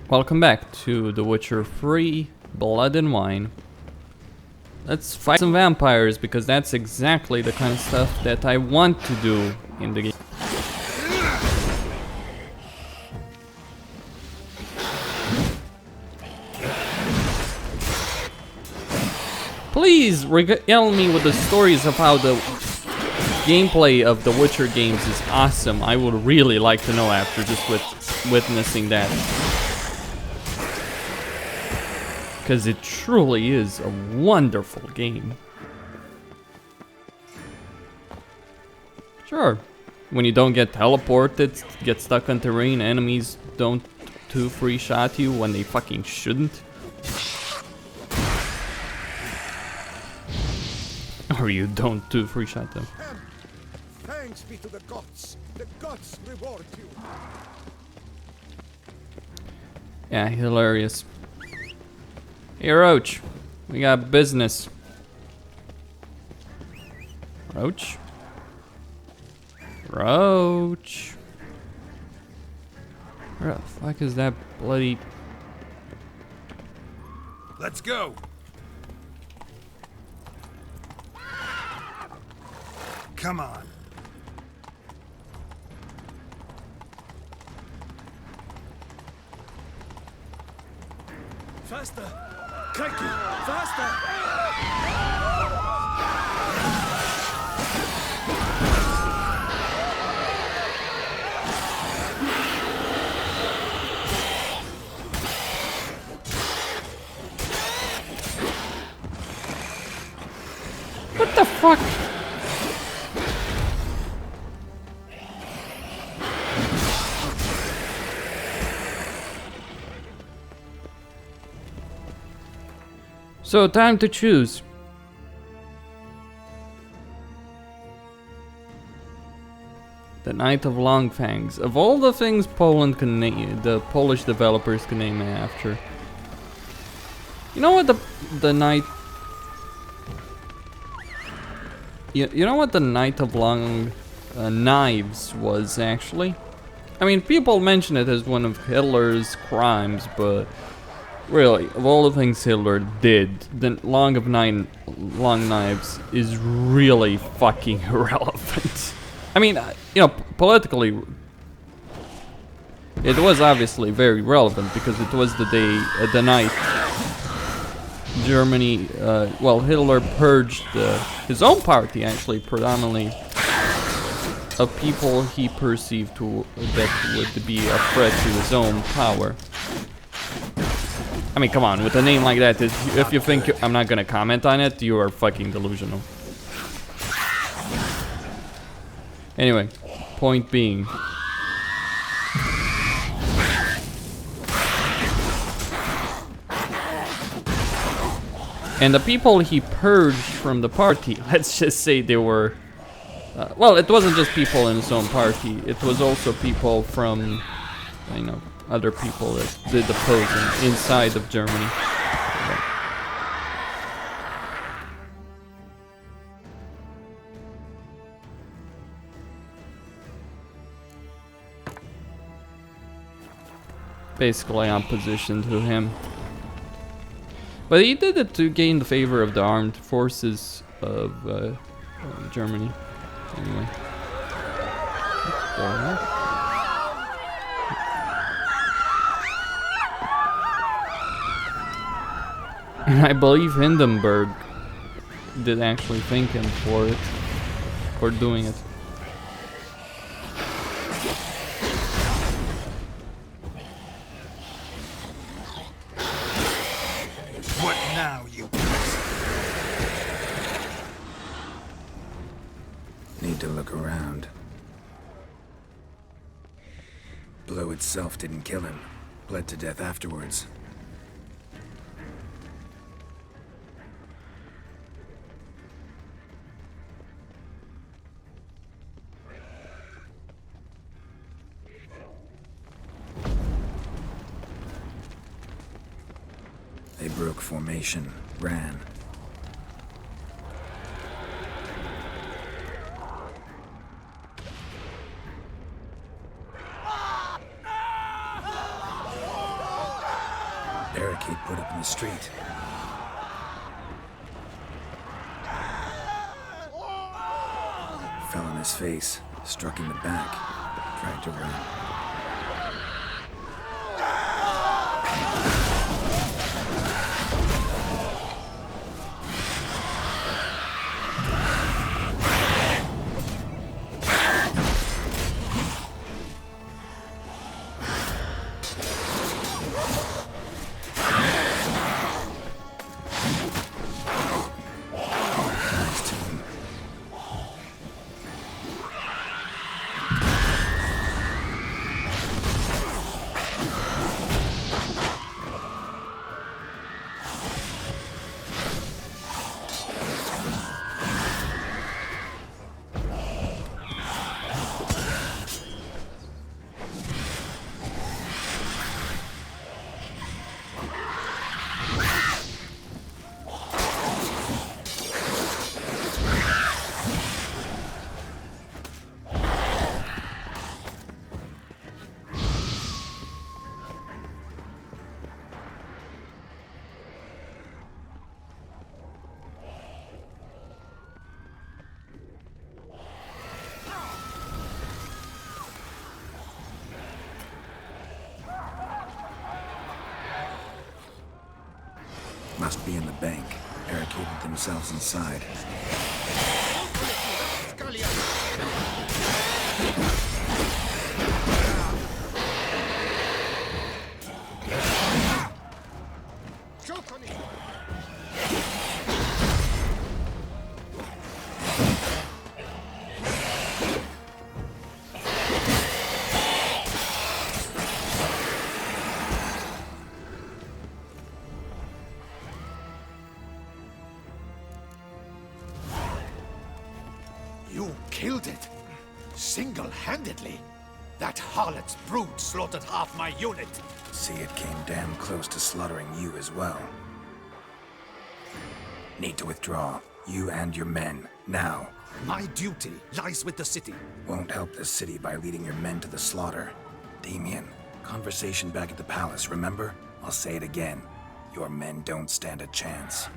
Welcome back to The Witcher 3, Blood and Wine. Let's fight some vampires, because that's exactly the kind of stuff that I want to do in the game. Please regale me with the stories of how the gameplay of the Witcher games is awesome. I would really like to know after just witnessing that. Because it truly is a wonderful game. Sure, when you don't get teleported, get stuck on terrain, enemies don't free shot you when they fucking shouldn't. Or you don't free shot them. Thanks be to the gods. The gods reward you. Yeah, hilarious. Hey, Roach. We got business. Roach? Roach? Where the fuck is that bloody... Let's go. Come on. Faster! Crikey! Faster! What the fuck? So, time to choose. The Knight of Longfangs. Of all the things Poland can name, the Polish developers can name it after. You know what the Knight... You know what the Knight of Long Knives was, actually? I mean, people mention it as one of Hitler's crimes, but... really, of all the things Hitler did, the Long Knives is really fucking irrelevant. I mean, you know, politically, it was obviously very relevant because it was the day, the night Germany, well, Hitler purged his own party, actually, predominantly of people he perceived that would be a threat to his own power. I mean, come on, with a name like that, if you think I'm not gonna comment on it, you are fucking delusional. Anyway, point being. And the people he purged from the party, let's just say they were... well, it wasn't just people in his own party, it was also people from, you know, other people that did the opposing inside of Germany. Basically opposition to him. But he did it to gain the favor of the armed forces of Germany. Anyway. What the heck? And I believe Hindenburg did actually thank him for it, for doing it. What now, you? Need to look around. Blow itself didn't kill him. Bled to death afterwards. They broke formation, ran. Barricade put up in the street. Fell on his face, struck in the back, tried to run. Must be in the bank. Barricaded themselves inside. You killed it? Single-handedly? That harlot's brood slaughtered half my unit. See, it came damn close to slaughtering you as well. Need to withdraw. You and your men. Now. My duty lies with the city. Won't help the city by leading your men to the slaughter. Damien, conversation back at the palace, remember? I'll say it again. Your men don't stand a chance.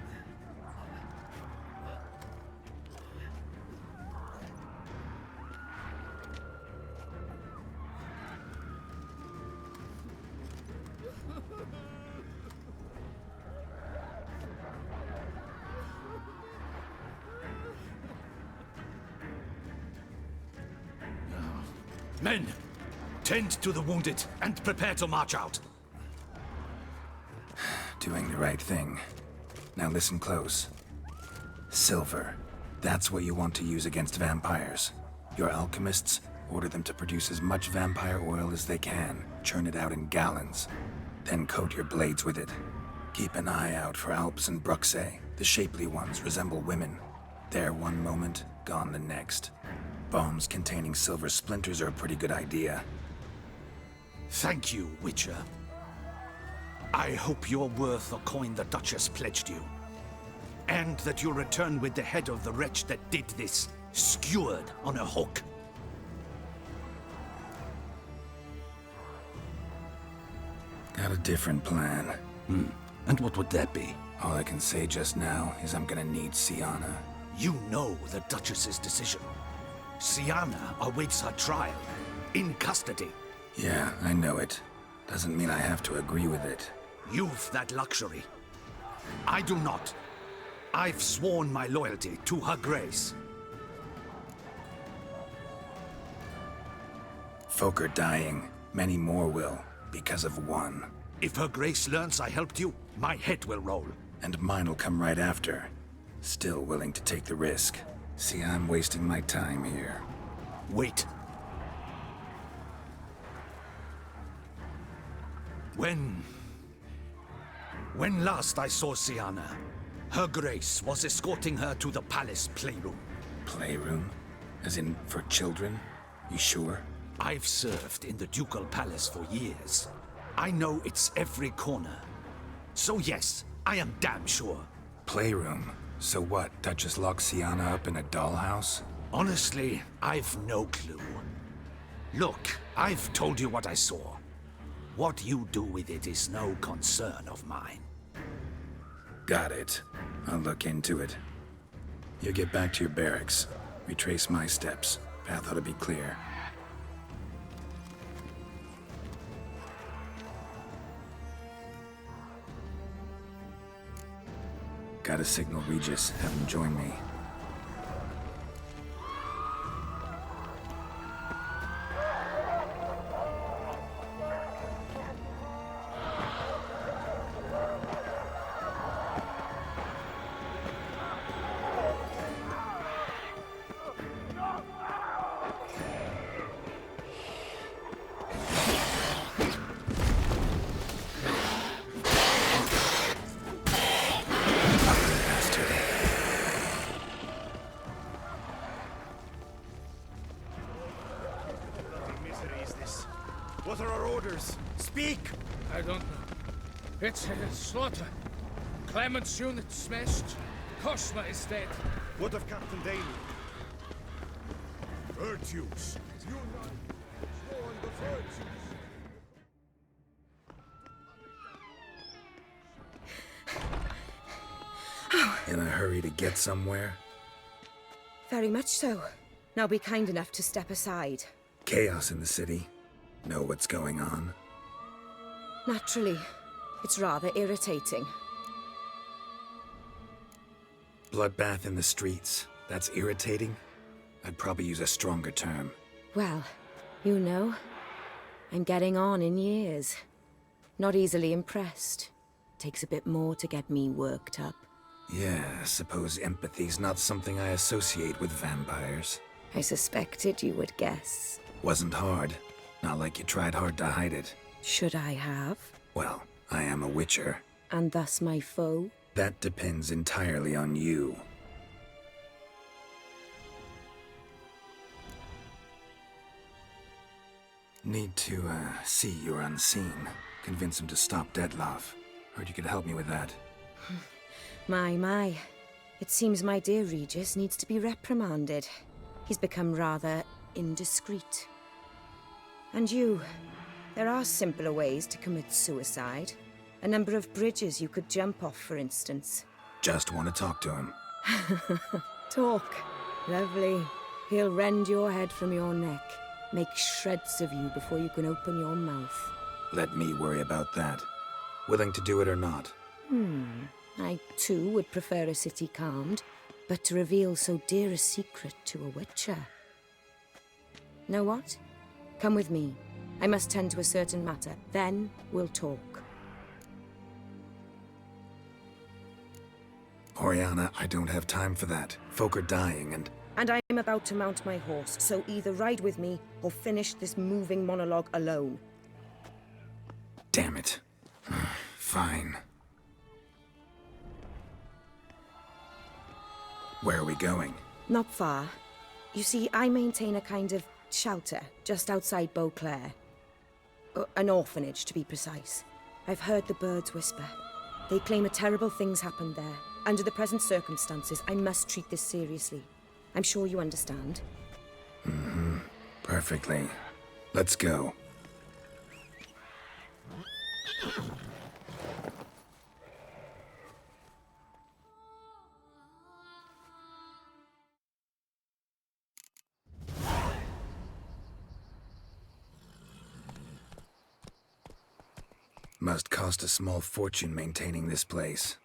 Men, tend to the wounded and prepare to march out. Doing the right thing. Now listen close. Silver. That's what you want to use against vampires. Your alchemists, order them to produce as much vampire oil as they can. Churn it out in gallons. Then coat your blades with it. Keep an eye out for Alps and Bruxae. The shapely ones resemble women. There one moment, gone the next. Bombs containing silver splinters are a pretty good idea. Thank you, Witcher. I hope you're worth the coin the Duchess pledged you. And that you'll return with the head of the wretch that did this, skewered on a hook. Got a different plan. And what would that be? All I can say just now is I'm gonna need Siana. You know the Duchess's decision. Siana awaits her trial, in custody. Yeah, I know it. Doesn't mean I have to agree with it. You've that luxury. I do not. I've sworn my loyalty to Her Grace. Folk are dying. Many more will, because of one. If Her Grace learns I helped you, my head will roll. And mine'll come right after. Still willing to take the risk. See, I'm wasting my time here. Wait. When last I saw Siana, Her Grace was escorting her to the palace playroom. Playroom? As in, for children? You sure? I've served in the ducal palace for years. I know its every corner. So yes, I am damn sure. Playroom? So what, Duchess locked Siana up in a dollhouse? Honestly, I've no clue. Look, I've told you what I saw. What you do with it is no concern of mine. Got it. I'll look into it. You get back to your barracks. Retrace my steps. Path ought to be clear. Gotta signal Regis, have him join me. What are our orders? Speak! I don't know. It's a slaughter. Clement's unit smashed. Cosma is dead. What of Captain Daly? Virtues! Sworn the virtues! In a hurry to get somewhere? Very much so. Now be kind enough to step aside. Chaos in the city. Know what's going on? Naturally. It's rather irritating. Bloodbath in the streets. That's irritating? I'd probably use a stronger term. Well, you know, I'm getting on in years. Not easily impressed. Takes a bit more to get me worked up. Yeah, suppose empathy's not something I associate with vampires. I suspected you would guess. Wasn't hard. Not like you tried hard to hide it. Should I have? Well, I am a witcher. And thus my foe? That depends entirely on you. Need to, see you're unseen. Convince him to stop Dettlaff. Heard you could help me with that. My. It seems my dear Regis needs to be reprimanded. He's become rather indiscreet. And you, there are simpler ways to commit suicide. A number of bridges you could jump off, for instance. Just want to talk to him. Talk. Lovely. He'll rend your head from your neck. Make shreds of you before you can open your mouth. Let me worry about that. Willing to do it or not? I, too, would prefer a city calmed, but to reveal so dear a secret to a witcher. Know what? Come with me. I must tend to a certain matter. Then we'll talk. Oriana, I don't have time for that. Folk are dying and... And I'm about to mount my horse, so either ride with me or finish this moving monologue alone. Damn it. Fine. Where are we going? Not far. You see, I maintain a kind of shelter just outside Beauclair. An orphanage, to be precise. I've heard the birds whisper. They claim a terrible thing's happened there. Under the present circumstances, I must treat this seriously. I'm sure you understand. Perfectly. Let's go. Must cost a small fortune maintaining this place.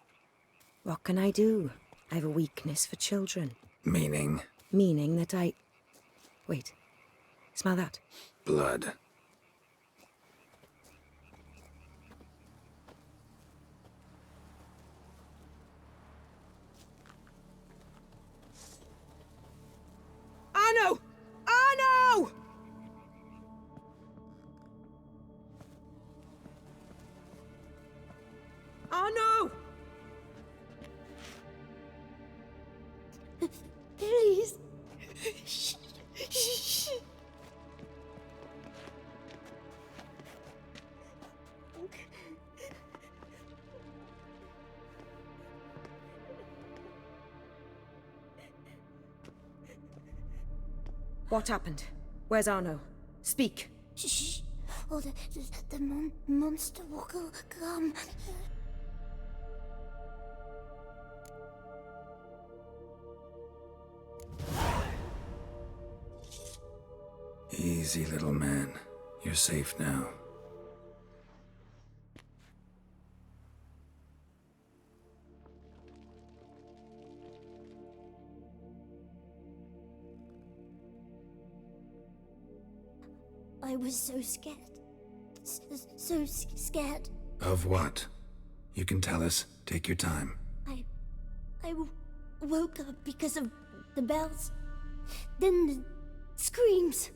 What can I do? I have a weakness for children. Meaning? Meaning that I... Wait. Smell that? Blood. Arno! Arno! Arno! Please. What happened? Where's Arno? Speak. or the monster will come. Easy, little man. You're safe now. I was so scared. So scared. Of what? You can tell us. Take your time. I woke up because of the bells. Then the screams.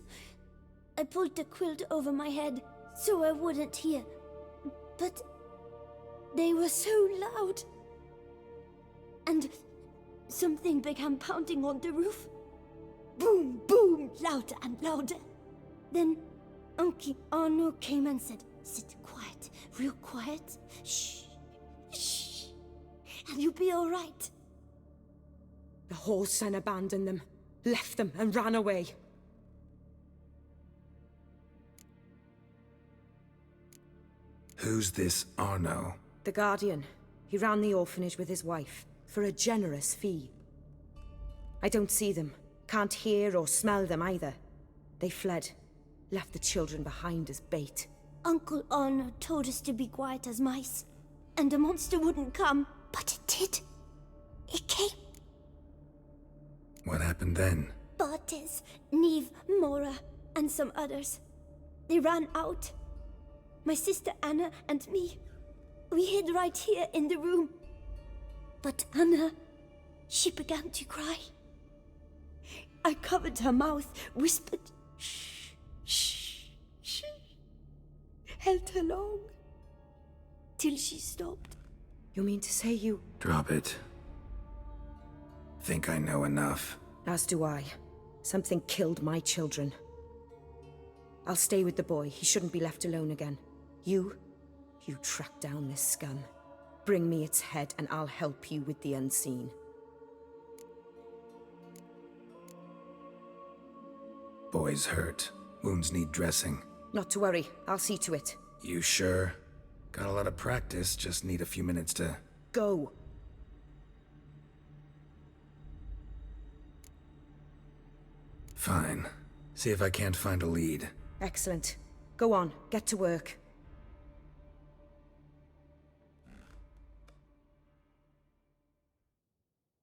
I pulled the quilt over my head so I wouldn't hear. But they were so loud. And something began pounding on the roof. Boom, boom, louder and louder. Then Uncle Arno came and said, "Sit quiet, real quiet. Shh, shh, and you'll be all right." The whole son abandoned them, left them, and ran away. Who's this Arno? The Guardian. He ran the orphanage with his wife, for a generous fee. I don't see them, can't hear or smell them either. They fled, left the children behind as bait. Uncle Arno told us to be quiet as mice, and the monster wouldn't come, but it did. It came. What happened then? Bartes, Neve, Mora, and some others. They ran out. My sister Anna and me, we hid right here in the room. But Anna, she began to cry. I covered her mouth, whispered, "Shh, shh, shh." Held her long, till she stopped. You mean to say you... Drop it. Think I know enough. As do I. Something killed my children. I'll stay with the boy. He shouldn't be left alone again. You track down this scum. Bring me its head and I'll help you with the unseen. Boy's hurt. Wounds need dressing. Not to worry. I'll see to it. You sure? Got a lot of practice, just need a few minutes to... Go. Fine. See if I can't find a lead. Excellent. Go on. Get to work.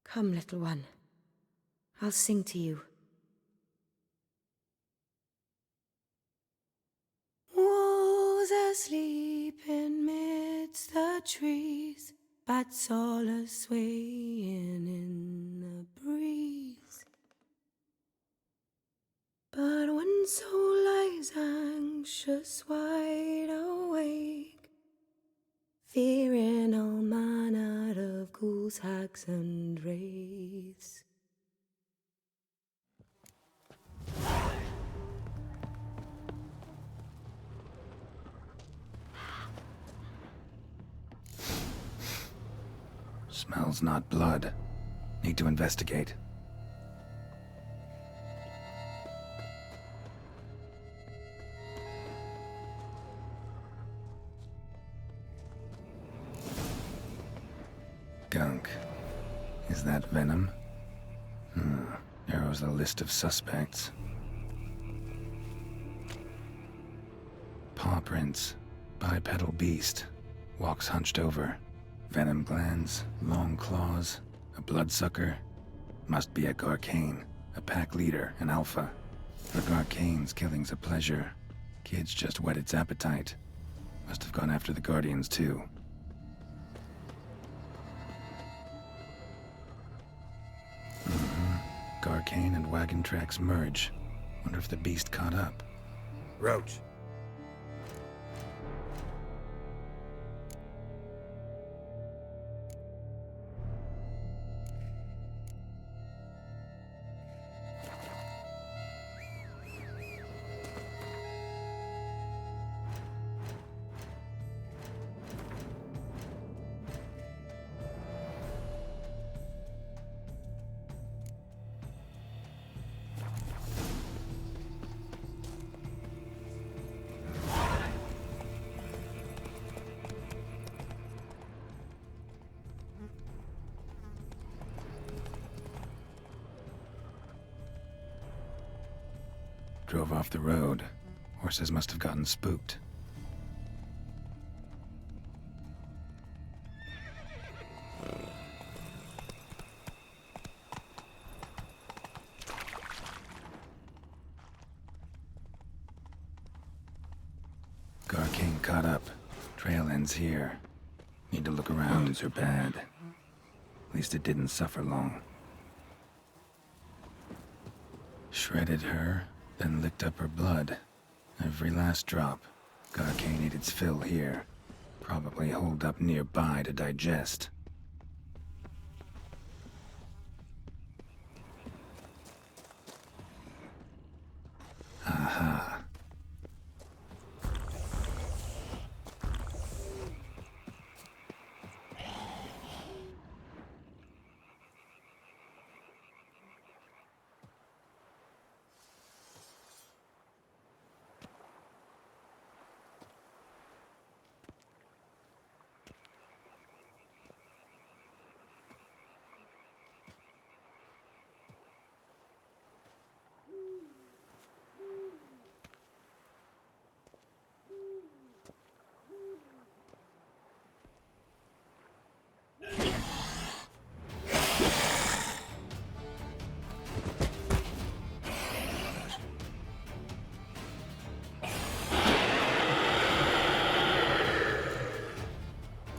Come, little one. I'll sing to you. Wolves asleep in midst the trees, bats all a-swaying in the breeze. But one soul lies anxious, wide awake, fearing all manner of ghouls, hags, and wraiths. Smells not blood. Need to investigate. Gunk. Is that venom? Narrows the list of suspects. Paw prints. Bipedal beast. Walks hunched over. Venom glands, long claws, a bloodsucker. Must be a Garcane, a pack leader, an alpha. For Garcane's killing's a pleasure. Kids just whet its appetite. Must have gone after the Guardians too. Garcane and wagon tracks merge. Wonder if the beast caught up. Roach. Drove off the road. Horses must have gotten spooked. Garcane caught up. Trail ends here. Need to look around. Wounds are bad. At least it didn't suffer long. Shredded her, then licked up her blood. Every last drop. Garcane ate its fill here. Probably holed up nearby to digest. Aha.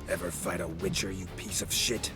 Ever fight a witcher, you piece of shit?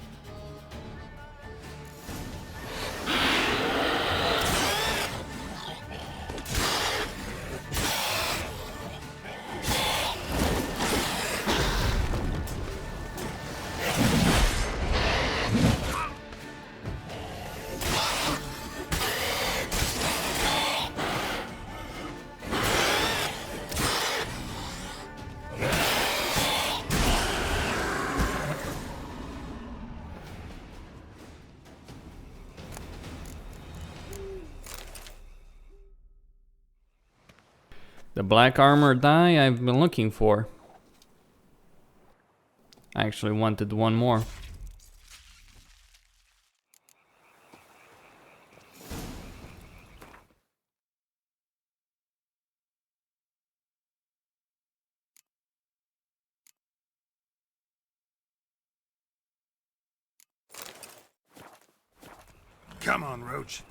The black armor die I've been looking for. I actually wanted one more. Come on, Roach.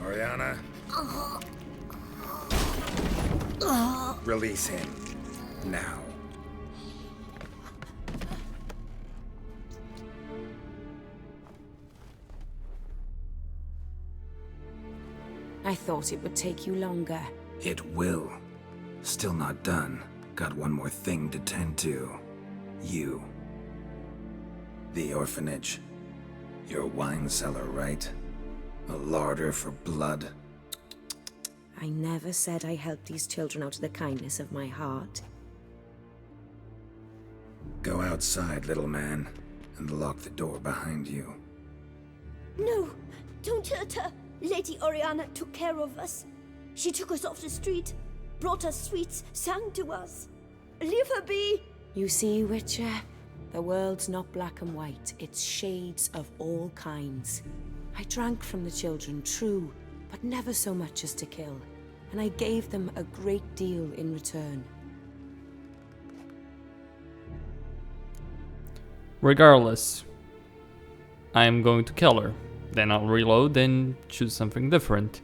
Oriana? Release him. Now. I thought it would take you longer. It will. Still not done. Got one more thing to tend to. You. The orphanage. You're a wine cellar, right? A larder for blood. I never said I helped these children out of the kindness of my heart. Go outside, little man, and lock the door behind you. No, don't hurt her. Lady Oriana took care of us. She took us off the street, brought us sweets, sang to us. Leave her be. You see, Witcher, the world's not black and white. It's shades of all kinds. I drank from the children, true, but never so much as to kill. And I gave them a great deal in return. Regardless, I'm going to kill her. Then I'll reload and choose something different.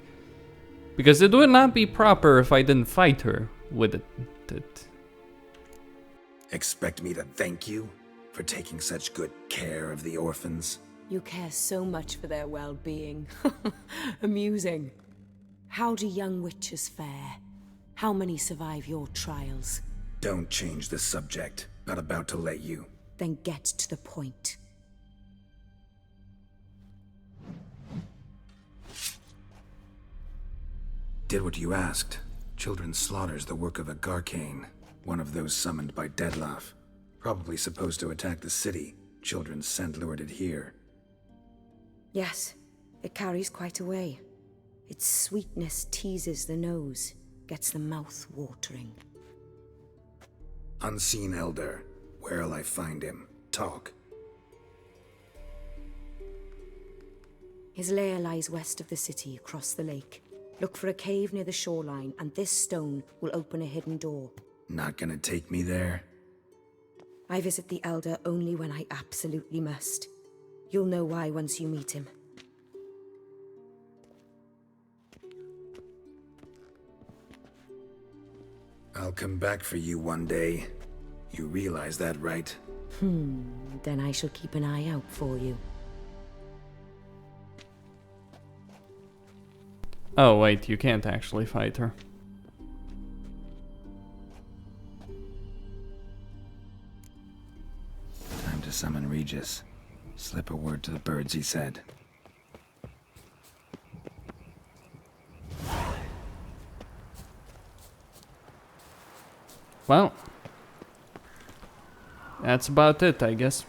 Because it would not be proper if I didn't fight her with it. Expect me to thank you for taking such good care of the orphans? You care so much for their well-being. Amusing. How do young witches fare? How many survive your trials? Don't change the subject. Not about to let you. Then get to the point. Did what you asked. Children's slaughter's the work of a Garcane, one of those summoned by Deadloff. Probably supposed to attack the city. Children's scent lured it here. Yes, it carries quite a way. Its sweetness teases the nose, gets the mouth watering. Unseen Elder. Where'll I find him? Talk. His lair lies west of the city, across the lake. Look for a cave near the shoreline, and this stone will open a hidden door. Not gonna take me there? I visit the Elder only when I absolutely must. You'll know why once you meet him. I'll come back for you one day. You realize that, right? Then I shall keep an eye out for you. Oh wait, you can't actually fight her. Time to summon Regis. Slip a word to the birds, he said. Well, that's about it, I guess.